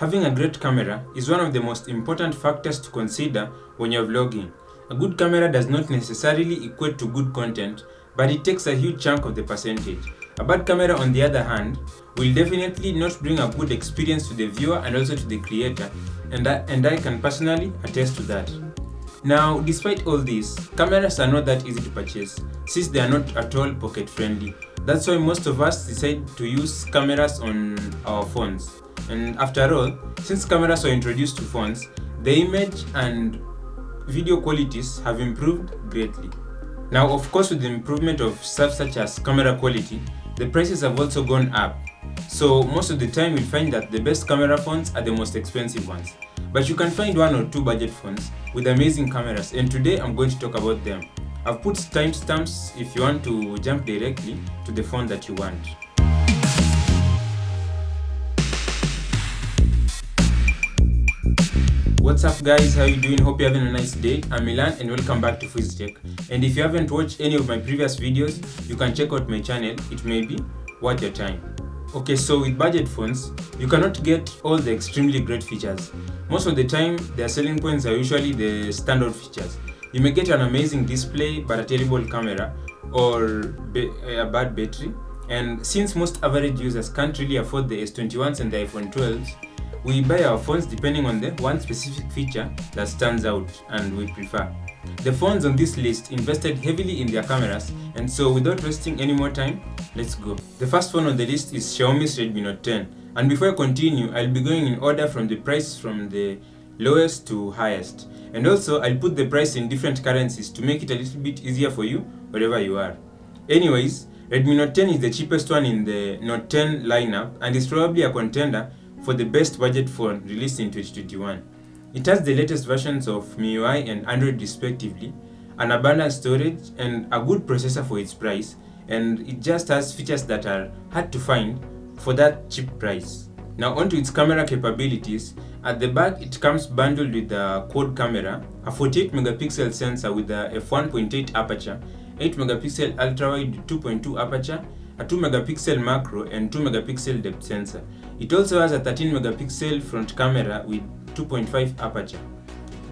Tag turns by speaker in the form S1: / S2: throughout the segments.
S1: Having a great camera is one of the most important factors to consider when you're vlogging. A good camera does not necessarily equate to good content, but it takes a huge chunk of the percentage. A bad camera, on the other hand, will definitely not bring a good experience to the viewer and also to the creator, and I can personally attest to that. Now, despite all this, cameras are not that easy to purchase, since they are not at all pocket friendly. That's why most of us decide to use cameras on our phones. And after all, since cameras were introduced to phones, the image and video qualities have improved greatly. Now, of course, with the improvement of stuff such as camera quality, the prices have also gone up. So most of the time you'll find that the best camera phones are the most expensive ones. But you can find one or two budget phones with amazing cameras, and today I'm going to talk about them. I've put timestamps if you want to jump directly to the phone that you want. What's up guys, how you doing? Hope you're having a nice day. I'm Milan and welcome back to Tech. And if you haven't watched any of my previous videos, you can check out my channel. It may be worth your time. Okay, so with budget phones, you cannot get all the extremely great features. Most of the time, their selling points are usually the standard features. You may get an amazing display but a terrible camera or a bad battery. And since most average users can't really afford the S21s and the iPhone 12s, we buy our phones depending on the one specific feature that stands out and we prefer. The phones on this list invested heavily in their cameras, and so without wasting any more time, let's go. The first phone on the list is Xiaomi's Redmi Note 10. And before I continue, I'll be going in order from the price from the lowest to highest. And also, I'll put the price in different currencies to make it a little bit easier for you wherever you are. Anyways, Redmi Note 10 is the cheapest one in the Note 10 lineup and is probably a contender for the best budget phone released in 2021. It has the latest versions of MIUI and Android respectively, an abundant storage and a good processor for its price, and it just has features that are hard to find for that cheap price. Now onto its camera capabilities. At the back it comes bundled with a quad camera, a 48 megapixel sensor with a f1.8 aperture, 8 megapixel ultrawide with 2.2 aperture, a 2 megapixel macro and 2 megapixel depth sensor. It also has a 13 megapixel front camera with 2.5 aperture.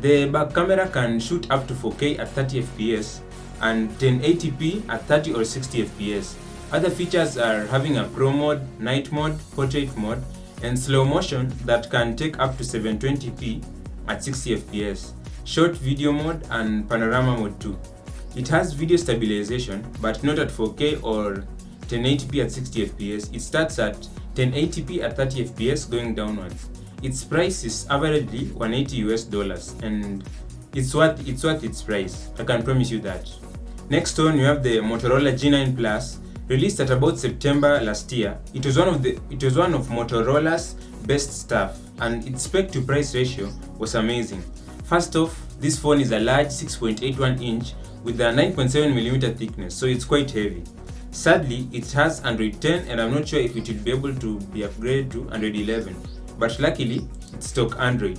S1: The back camera can shoot up to 4K at 30 fps and 1080p at 30 or 60 fps. Other features are having a pro mode, night mode, portrait mode, and slow motion that can take up to 720p at 60 fps, short video mode and panorama mode too. It has video stabilization but not at 4K or 1080p at 60 fps. It starts at 1080p at 30 fps going downwards. Its price is averagely $180 and it's worth its price. I can promise you that. Next on, you have the Motorola G9 Plus, released at about September last year. It was one of Motorola's best stuff, and its spec to price ratio was amazing. First off, this phone is a large 6.81 inch with a 9.7mm thickness, so it's quite heavy. Sadly, it has Android 10 and I'm not sure if it will be able to be upgraded to Android 11, but luckily it's stock Android.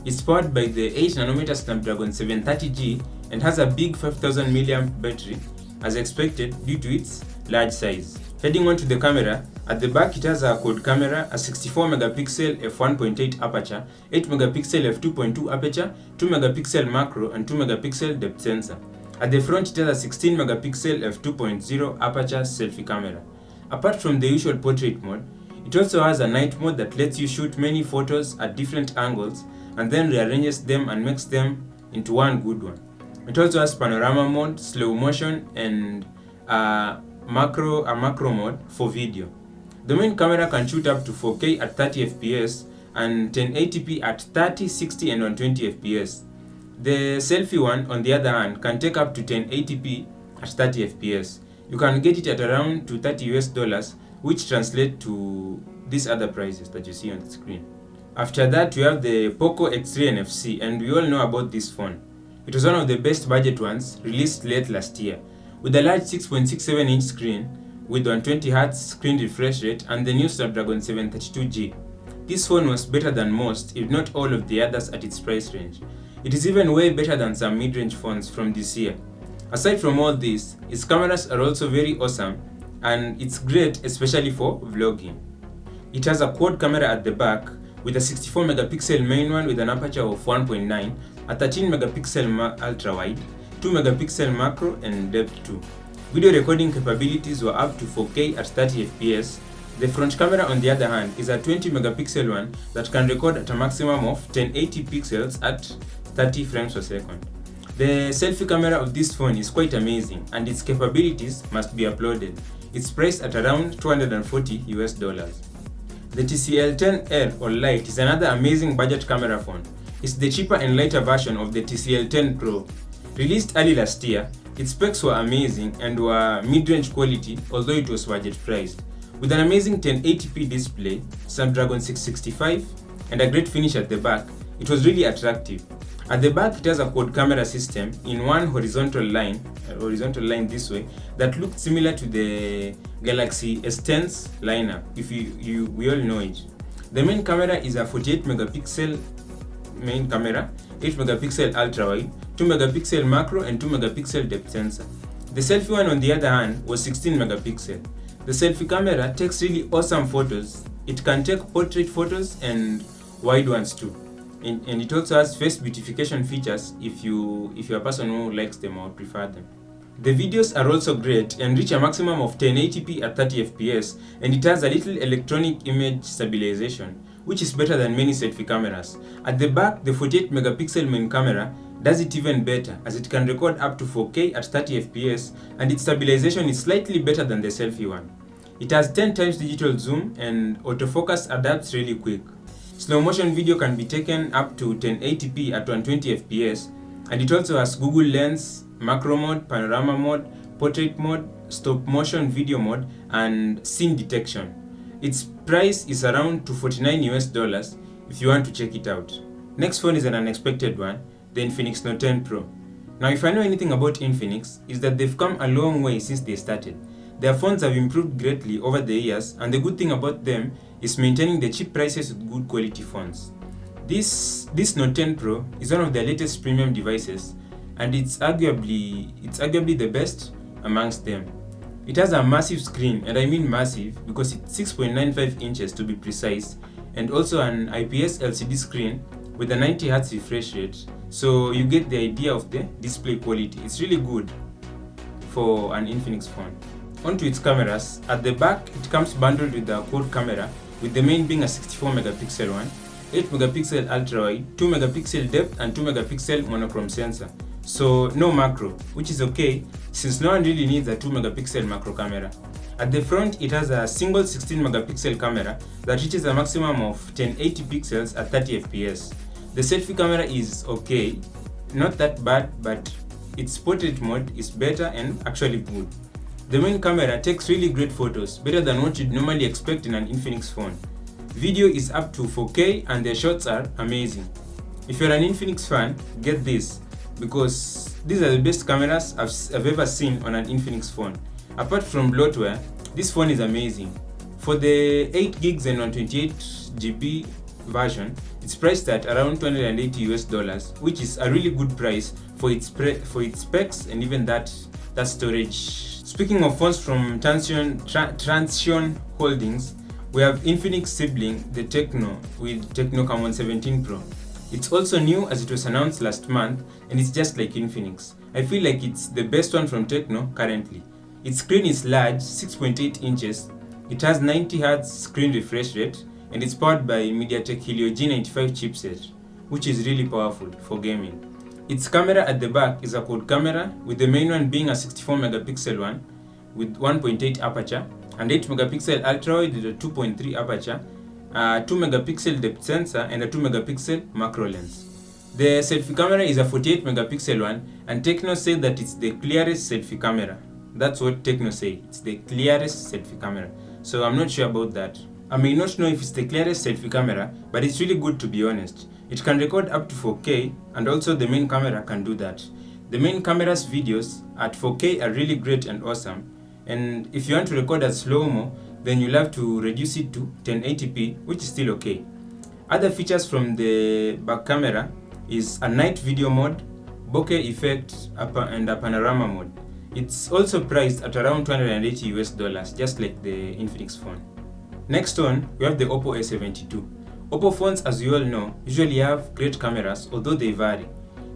S1: It's powered by the 8nm Snapdragon 730G and has a big 5000 mAh battery as expected due to its large size. Heading on to the camera, at the back it has a quad camera, a 64 megapixel f1.8 aperture, 8 megapixel f2.2 aperture, 2 megapixel macro and 2 megapixel depth sensor. At the front it has a 16 megapixel f2.0 aperture selfie camera. Apart from the usual portrait mode, it also has a night mode that lets you shoot many photos at different angles and then rearranges them and makes them into one good one. It also has panorama mode, slow motion and a macro mode for video. The main camera can shoot up to 4K at 30 fps and 1080p at 30, 60 and 120 fps. The selfie one, on the other hand, can take up to 1080p at 30 fps. You can get it at around $30, which translate to these other prices that you see on the screen. After that, we have the Poco X3 NFC, and we all know about this phone. It was one of the best budget ones, released late last year, with a large 6.67 inch screen with 120Hz screen refresh rate and the new Snapdragon 732G. This phone was better than most, if not all of the others at its price range. It is even way better than some mid-range phones from this year. Aside from all this, its cameras are also very awesome and it's great especially for vlogging. It has a quad camera at the back with a 64 megapixel main one with an aperture of 1.9, a 13 megapixel ultra wide, 2 megapixel macro and depth 2. Video recording capabilities were up to 4K at 30 fps. The front camera on the other hand is a 20 megapixel one that can record at a maximum of 1080 pixels at 30 frames per second. The selfie camera of this phone is quite amazing and its capabilities must be applauded. It's priced at around $240 US. The TCL10L or Lite is another amazing budget camera phone. It's the cheaper and lighter version of the TCL10 Pro. Released early last year, its specs were amazing and were mid-range quality, although it was budget priced. With an amazing 1080p display, Snapdragon 665, and a great finish at the back, it was really attractive. At the back, it has a quad camera system in one horizontal line this way, that looked similar to the Galaxy S10's lineup, if we all know it. The main camera is a 48 megapixel main camera, 8 megapixel ultra wide, 2 megapixel macro and 2 megapixel depth sensor. The selfie one on the other hand was 16 megapixel. The selfie camera takes really awesome photos. It can take portrait photos and wide ones too. And it also has face beautification features if you're a person who likes them or prefer them. The videos are also great and reach a maximum of 1080p at 30 fps, and it has a little electronic image stabilization, which is better than many selfie cameras. At the back, the 48 megapixel main camera does it even better, as it can record up to 4K at 30 fps, and its stabilization is slightly better than the selfie one. It has 10 times digital zoom and autofocus adapts really quick. Slow motion video can be taken up to 1080p at 120 fps, and it also has Google Lens, macro mode, panorama mode, portrait mode, stop motion video mode, and scene detection. Its price is around $249 US if you want to check it out. Next phone is an unexpected one, the Infinix Note 10 Pro. Now, if I know anything about Infinix, is that they've come a long way since they started. Their phones have improved greatly over the years, and the good thing about them is maintaining the cheap prices with good quality phones. This Note 10 Pro is one of their latest premium devices, and it's arguably the best amongst them. It has a massive screen, and I mean massive because it's 6.95 inches to be precise, and also an IPS LCD screen with a 90Hz refresh rate, so you get the idea of the display quality. It's really good for an Infinix phone. Onto its cameras. At the back, it comes bundled with a quad camera, with the main being a 64 megapixel one, 8 megapixel ultra wide, 2 megapixel depth and 2 megapixel monochrome sensor. So no macro, which is okay since no one really needs a 2 megapixel macro camera. At the front, it has a single 16 megapixel camera that reaches a maximum of 1080 pixels at 30 fps. The selfie camera is okay, not that bad, but its portrait mode is better and actually good. The main camera takes really great photos, better than what you'd normally expect in an Infinix phone. Video is up to 4K and the shots are amazing. If you're an Infinix fan, get this, because these are the best cameras I've ever seen on an Infinix phone. Apart from bloatware, this phone is amazing. For the 8 gigs and 128 GB version, it's priced at around $280 US, which is a really good price for its specs and even that storage. Speaking of phones from Transsion Holdings, we have Infinix sibling, the Tecno, with Tecno Camon 17 Pro. It's also new as it was announced last month, and it's just like Infinix. I feel like it's the best one from Tecno currently. Its screen is large, 6.8 inches, it has 90Hz screen refresh rate, and it's powered by MediaTek Helio G95 chipset, which is really powerful for gaming. Its camera at the back is a quad camera, with the main one being a 64 megapixel one with 1.8 aperture, and 8 megapixel ultra wide with a 2.3 aperture, 2 megapixel depth sensor, and a 2 megapixel macro lens. The selfie camera is a 48 megapixel one, and Tecno said that it's the clearest selfie camera. That's what Tecno say, it's the clearest selfie camera. So I'm not sure about that. I may not know if it's the clearest selfie camera, but it's really good to be honest. It can record up to 4K, and also the main camera can do that. The main camera's videos at 4K are really great and awesome, and if you want to record at slow-mo, then you'll have to reduce it to 1080p, which is still okay. Other features from the back camera is a night video mode, bokeh effect, and a panorama mode. It's also priced at around $280 US, just like the Infinix phone. Next on, we have the Oppo A72. Oppo phones, as you all know, usually have great cameras, although they vary.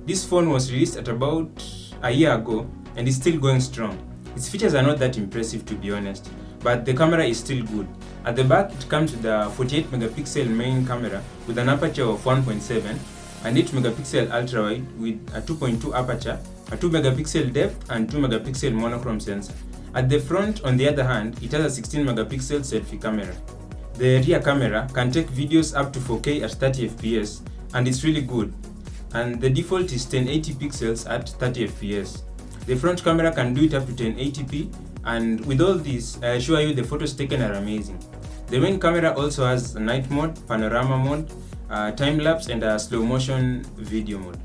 S1: This phone was released at about a year ago and is still going strong. Its features are not that impressive, to be honest, but the camera is still good. At the back, it comes with a 48 megapixel main camera with an aperture of 1.7 and 8 megapixel ultra wide with a 2.2 aperture, a 2 megapixel depth and 2 megapixel monochrome sensor. At the front, on the other hand, it has a 16 megapixel selfie camera. The rear camera can take videos up to 4K at 30 fps and it's really good. And the default is 1080 pixels at 30 fps. The front camera can do it up to 1080p, and with all this, I assure you the photos taken are amazing. The main camera also has a night mode, panorama mode, time-lapse and a slow motion video mode.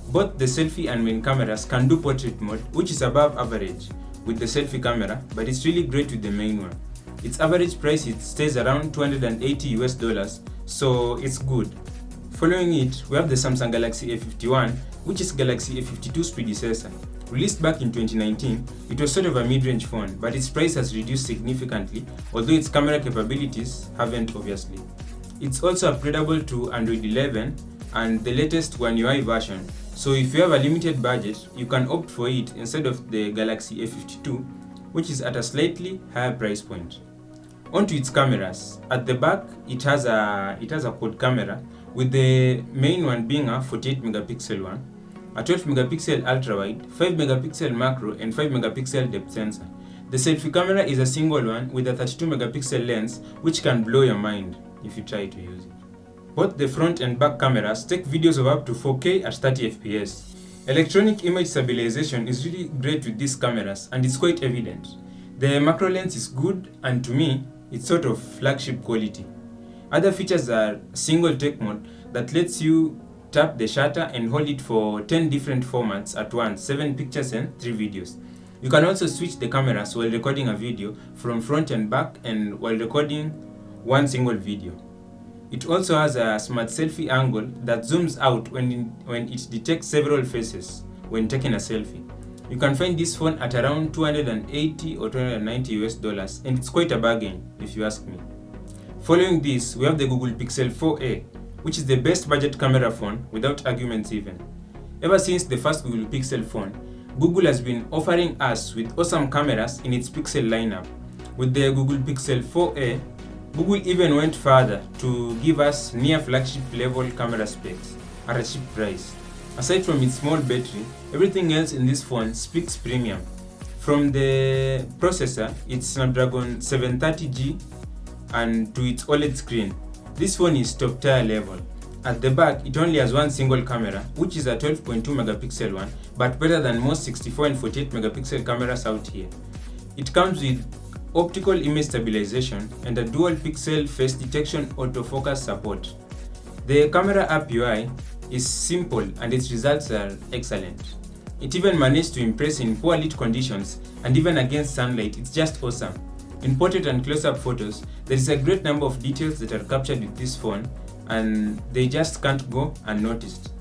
S1: Both the selfie and main cameras can do portrait mode, which is above average with the selfie camera, but it's really great with the main one. Its average price, it stays around $280, so it's good. Following it, we have the Samsung Galaxy A51, which is Galaxy A52's predecessor. Released back in 2019, it was sort of a mid-range phone, but its price has reduced significantly, although its camera capabilities haven't, obviously. It's also upgradable to Android 11 and the latest One UI version, so if you have a limited budget, you can opt for it instead of the Galaxy A52, which is at a slightly higher price point. Onto its cameras. At the back, it has a quad camera, with the main one being a 48 megapixel one, a 12 megapixel ultra wide, 5 megapixel macro and 5 megapixel depth sensor. The selfie camera is a single one with a 32 megapixel lens, which can blow your mind if you try to use it. Both the front and back cameras take videos of up to 4K at 30 fps. Electronic image stabilization is really great with these cameras and it's quite evident. The macro lens is good and to me, it's sort of flagship quality. Other features are single take mode that lets you tap the shutter and hold it for 10 different formats at once, 7 pictures and 3 videos. You can also switch the cameras while recording a video from front and back and while recording one single video. It also has a smart selfie angle that zooms out when it detects several faces when taking a selfie. You can find this phone at around $280 or $290 and it's quite a bargain if you ask me. Following this, we have the Google Pixel 4a, which is the best budget camera phone without arguments even. Ever since the first Google Pixel phone, Google has been offering us with awesome cameras in its Pixel lineup. With the Google Pixel 4a, Google even went further to give us near flagship level camera specs at a cheap price. Aside from its small battery, everything else in this phone speaks premium. From the processor, it's Snapdragon 730G, and to its OLED screen, this phone is top tier level. At the back, it only has one single camera, which is a 12.2 megapixel one, but better than most 64 and 48 megapixel cameras out here. It comes with optical image stabilization and a dual pixel face detection autofocus support. The camera app UI is simple and its results are excellent. It even managed to impress in poor lit conditions and even against sunlight. It's just awesome. In portrait and close-up photos, there is a great number of details that are captured with this phone and they just can't go unnoticed.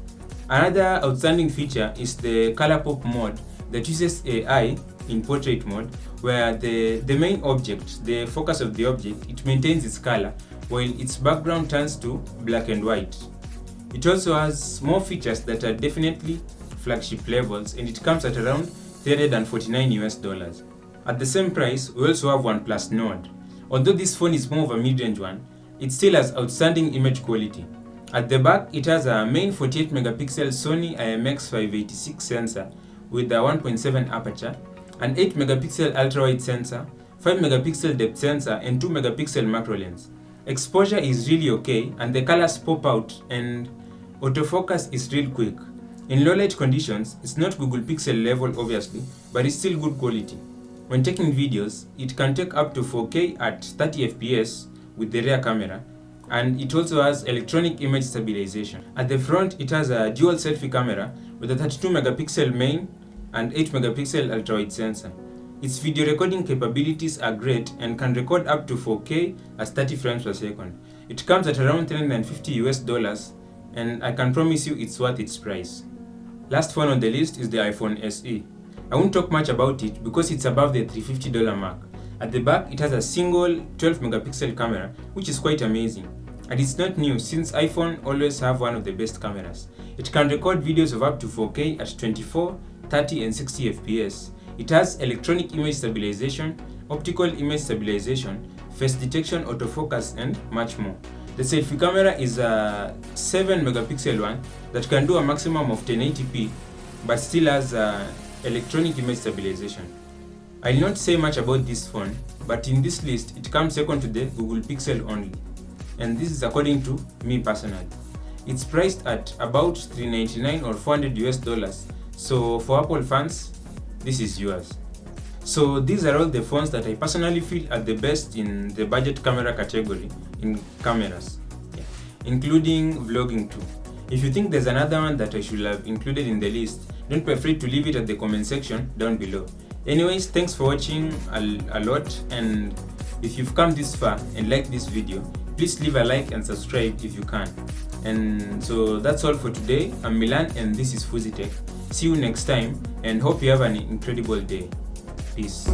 S1: Another outstanding feature is the color pop mode that uses AI in portrait mode, where the main object, the focus of the object, it maintains its color while its background turns to black and white. It also has more features that are definitely flagship levels and it comes at around $349. At the same price, we also have OnePlus Nord. Although this phone is more of a mid-range one, it still has outstanding image quality. At the back, it has a main 48 megapixel Sony IMX586 sensor with a 1.7 aperture, an 8 megapixel ultra-wide sensor, 5 megapixel depth sensor and 2 megapixel macro lens. Exposure is really okay and the colors pop out and autofocus is real quick. In low light conditions, it's not Google Pixel level obviously, but it's still good quality. When taking videos, it can take up to 4K at 30 fps with the rear camera, and it also has electronic image stabilization. At the front, it has a dual selfie camera with a 32 megapixel main and 8 megapixel ultra-wide sensor. Its video recording capabilities are great and can record up to 4K at 30 frames per second. It comes at around $350 and I can promise you it's worth its price. Last phone on the list is the iPhone SE. I won't talk much about it because it's above the $350 mark. At the back, it has a single 12 megapixel camera, which is quite amazing. and it's not new since iPhone always have one of the best cameras. It can record videos of up to 4K at 24, 30 and 60 FPS. It has electronic image stabilization, optical image stabilization, face detection, autofocus and much more. The selfie camera is a 7 megapixel one that can do a maximum of 1080p but still has electronic image stabilization. I'll not say much about this phone, but in this list it comes second to the Google Pixel only, and this is according to me personally. It's priced at about $399 or $400 so for Apple fans, this is yours. So these are all the phones that I personally feel are the best in the budget camera category in cameras, including vlogging too. If you think there's another one that I should have included in the list, don't be afraid to leave it at the comment section down below. Anyways, thanks for watching a lot, and if you've come this far and liked this video, please leave a like and subscribe if you can. And so that's all for today. I'm Milan and this is Fuzi Tech. See you next time and hope you have an incredible day. Peace.